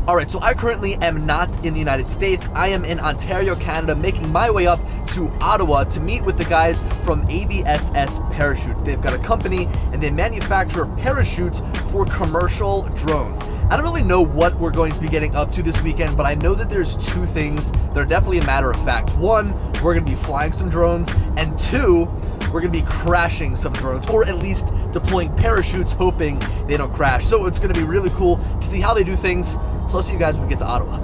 Alright, so I currently am not in the United States. I am in Ontario, Canada, making my way up to Ottawa to meet with the guys from AVSS Parachutes. They've got a company and they manufacture parachutes for commercial drones. I don't really know what we're going to be getting up to this weekend, but I know that there's two things that are definitely a matter of fact. One, we're going to be flying some drones, and two, we're going to be crashing some drones, or at least deploying parachutes hoping they don't crash. So it's going to be really cool to see how they do things. So I'll see you guys when we get to Ottawa.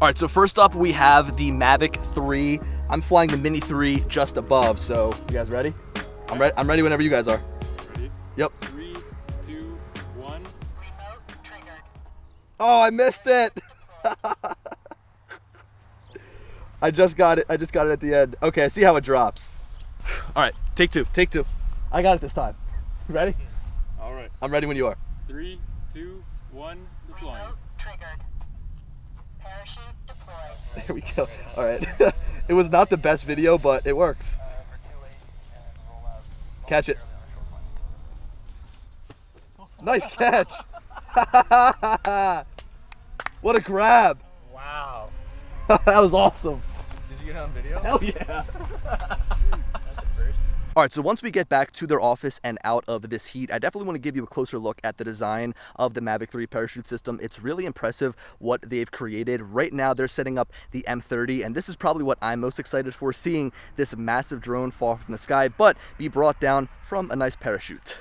Alright, so first up we have the Mavic 3. I'm flying the Mini 3 just above, so you guys ready? I'm ready whenever you guys are. Ready? Yep. 3, 2, 1. Remote triggered. Oh, I missed it! I just got it at the end. Okay, I see how it drops. Alright, take two. I got it this time. You ready? Alright. I'm ready when you are. 3, 2, 1, deploying. Remote triggered. Parachute deployed. There we go. Alright. It was not the best video, but it works. Catch it. Nice catch. What a grab. Wow. That was awesome. Did you get it on video? Hell yeah. That's a first. Alright, so once we get back to their office and out of this heat, I definitely want to give you a closer look at the design of the Mavic 3 parachute system. It's really impressive what they've created. Right now, they're setting up the M30, and this is probably what I'm most excited for, seeing this massive drone fall from the sky, but be brought down from a nice parachute.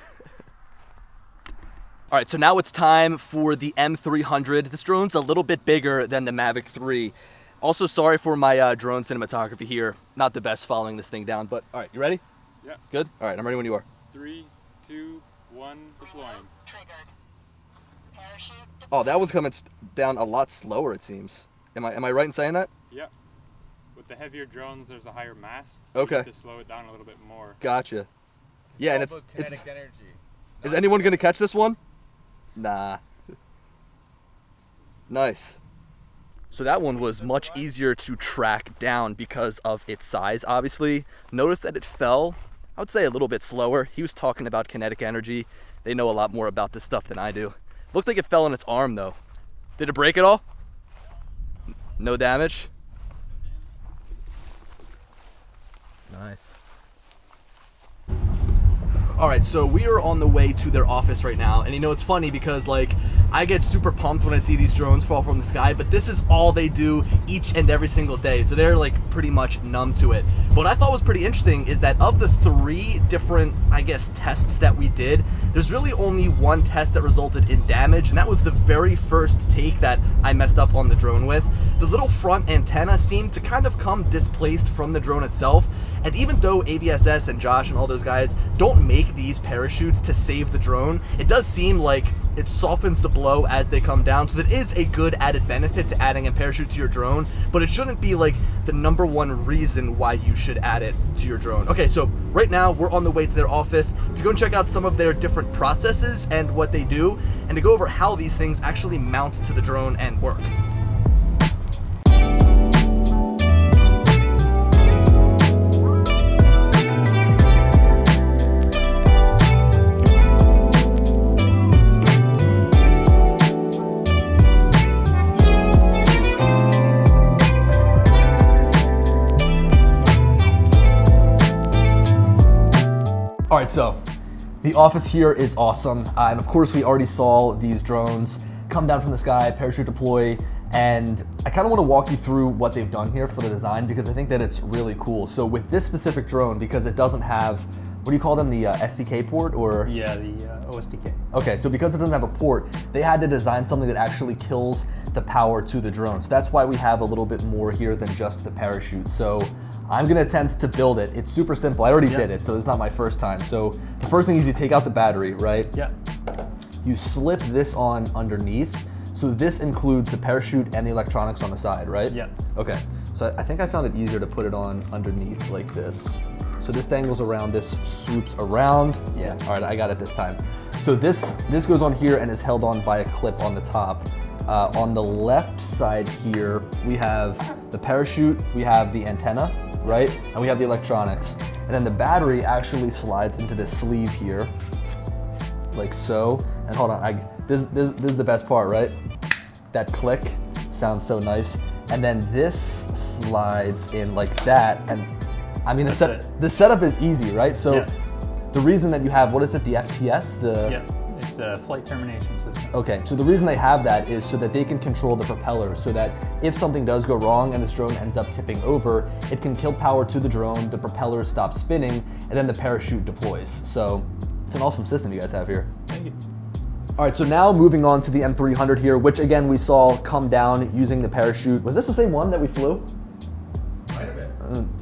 Alright, so now it's time for the M300. This drone's a little bit bigger than the Mavic 3. Also, sorry for my drone cinematography here. Not the best following this thing down, but alright, you ready? Yeah. Good? Alright, I'm ready when you are. 3, 2, 1, deploying. Remote triggered. Parachute deployed. Oh, that one's coming down a lot slower, it seems. Am I right in saying that? Yeah. With the heavier drones, there's a higher mass. So Okay. You have to slow it down a little bit more. Gotcha. Yeah, and it's kinetic energy. is anyone gonna catch this one? Nah. Nice. So that one was much easier to track down because of its size, obviously. Notice that it fell, I would say a little bit slower. He was talking about kinetic energy. They know a lot more about this stuff than I do. Looked like it fell in its arm though. Did it break at all? No damage? Nice. Alright, so we are on the way to their office right now, and you know it's funny because like I get super pumped when I see these drones fall from the sky, but this is all they do each and every single day, so they're like pretty much numb to it. But what I thought was pretty interesting is that of the 3 different, I guess, tests that we did, there's really only one test that resulted in damage, and that was the very first take that I messed up on the drone with. The little front antenna seemed to kind of come displaced from the drone itself, and even though AVSS and Josh and all those guys don't make these parachutes to save the drone, it does seem like it softens the blow as they come down, so that is a good added benefit to adding a parachute to your drone, but it shouldn't be like the #1 reason why you should add it to your drone. Okay, so right now we're on the way to their office to go and check out some of their different processes and what they do, and to go over how these things actually mount to the drone and work. Alright, so the office here is awesome, and of course we already saw these drones come down from the sky, parachute deploy, and I kind of want to walk you through what they've done here for the design because I think that it's really cool. So with this specific drone, because it doesn't have, what do you call them, the SDK port or? Yeah, the OSDK. Okay, so because it doesn't have a port, they had to design something that actually kills the power to the drone. So that's why we have a little bit more here than just the parachute. So I'm gonna attempt to build it. It's super simple. I already did it, so it's not my first time. So the first thing is you take out the battery, right? Yeah. You slip this on underneath. So this includes the parachute and the electronics on the side, right? Yeah. Okay, so I think I found it easier to put it on underneath like this. So this dangles around, this swoops around. Yeah, all right, I got it this time. So this goes on here and is held on by a clip on the top. On the left side here, we have the parachute, we have the antenna, right? And we have the electronics. And then the battery actually slides into this sleeve here, like so. And hold on, this is the best part, right? That click sounds so nice. And then this slides in like that. And I mean, the setup is easy, right? So the reason that you have, what is it, the FTS? Yeah, it's a flight termination system. Okay, so the reason they have that is so that they can control the propeller so that if something does go wrong and this drone ends up tipping over, it can kill power to the drone, the propeller stops spinning, and then the parachute deploys. So it's an awesome system you guys have here. Thank you. All right, so now moving on to the M300 here, which again we saw come down using the parachute. Was this the same one that we flew?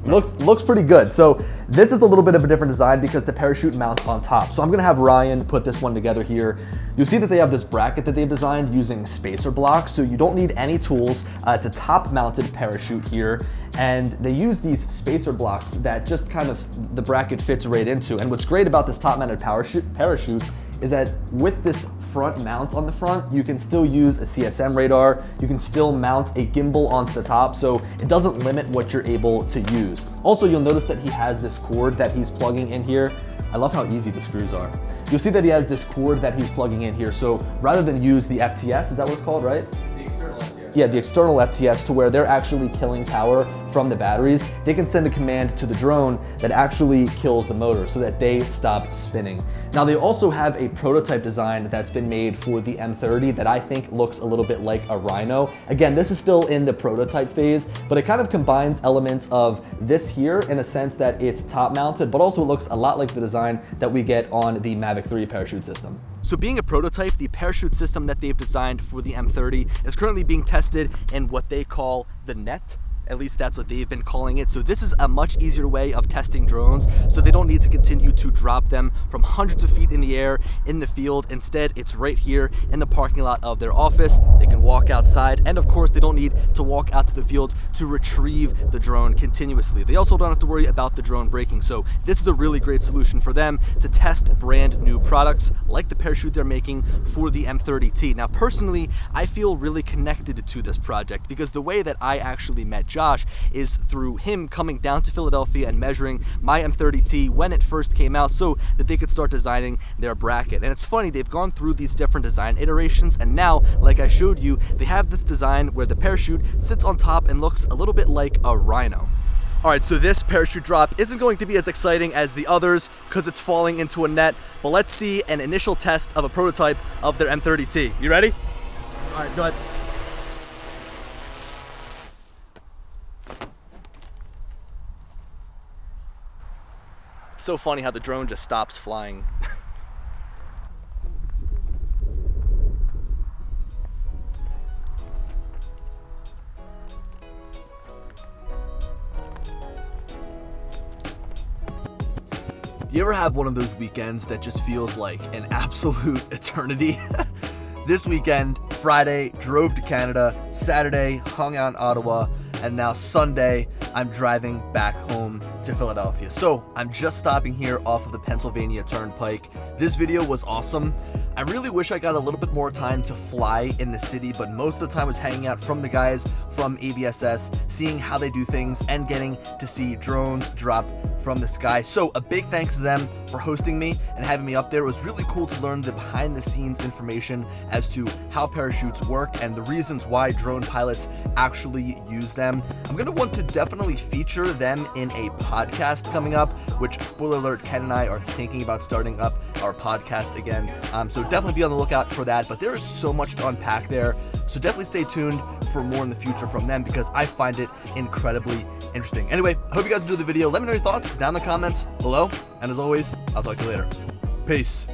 Looks pretty good. So this is a little bit of a different design because the parachute mounts on top. So I'm gonna have Ryan put this one together here. You'll see that they have this bracket that they've designed using spacer blocks. So you don't need any tools. It's a top mounted parachute here. And they use these spacer blocks that just kind of the bracket fits right into. And what's great about this top mounted parachute is that with this front mount on the front, you can still use a CSM radar, you can still mount a gimbal onto the top, so it doesn't limit what you're able to use. Also, you'll notice that he has this cord that he's plugging in here. I love how easy the screws are. You'll see that he has this cord that he's plugging in here, so rather than use the FTS, is that what it's called, right? The external FTS. Yeah, the external FTS to where they're actually killing power from the batteries, they can send a command to the drone that actually kills the motor so that they stop spinning. Now they also have a prototype design that's been made for the M30 that I think looks a little bit like a Rhino. Again, this is still in the prototype phase, but it kind of combines elements of this here in a sense that it's top mounted, but also it looks a lot like the design that we get on the Mavic 3 parachute system. So being a prototype, the parachute system that they've designed for the M30 is currently being tested in what they call the net. At least that's what they've been calling it. So this is a much easier way of testing drones, so they don't need to continue to drop them from hundreds of feet in the air in the field. Instead, it's right here in the parking lot of their office. They can walk outside, and of course, they don't need to walk out to the field to retrieve the drone continuously. They also don't have to worry about the drone breaking. So this is a really great solution for them to test brand new products like the parachute they're making for the M30T. Now, personally, I feel really connected to this project because the way that I actually met Josh is through him coming down to Philadelphia and measuring my M30T when it first came out so that they could start designing their bracket. And it's funny, they've gone through these different design iterations, and now, like I showed you, they have this design where the parachute sits on top and looks a little bit like a Rhino. All right, so this parachute drop isn't going to be as exciting as the others because it's falling into a net, but let's see an initial test of a prototype of their M30T. You ready? All right, go ahead. So funny how the drone just stops flying. You ever have one of those weekends that just feels like an absolute eternity? This weekend, Friday, drove to Canada, Saturday, hung out in Ottawa, and now Sunday, I'm driving back home to Philadelphia. So I'm just stopping here off of the Pennsylvania Turnpike. This video was awesome. I really wish I got a little bit more time to fly in the city, but most of the time I was hanging out from the guys from AVSS, seeing how they do things and getting to see drones drop from the sky. So a big thanks to them for hosting me and having me up there. It was really cool to learn the behind the scenes information as to how parachutes work and the reasons why drone pilots actually use them. them. I'm going to want to definitely feature them in a podcast coming up, which, spoiler alert, Ken and I are thinking about starting up our podcast again. So definitely be on the lookout for that. But there is so much to unpack there. So definitely stay tuned for more in the future from them because I find it incredibly interesting. Anyway, I hope you guys enjoyed the video. Let me know your thoughts down in the comments below. And as always, I'll talk to you later. Peace.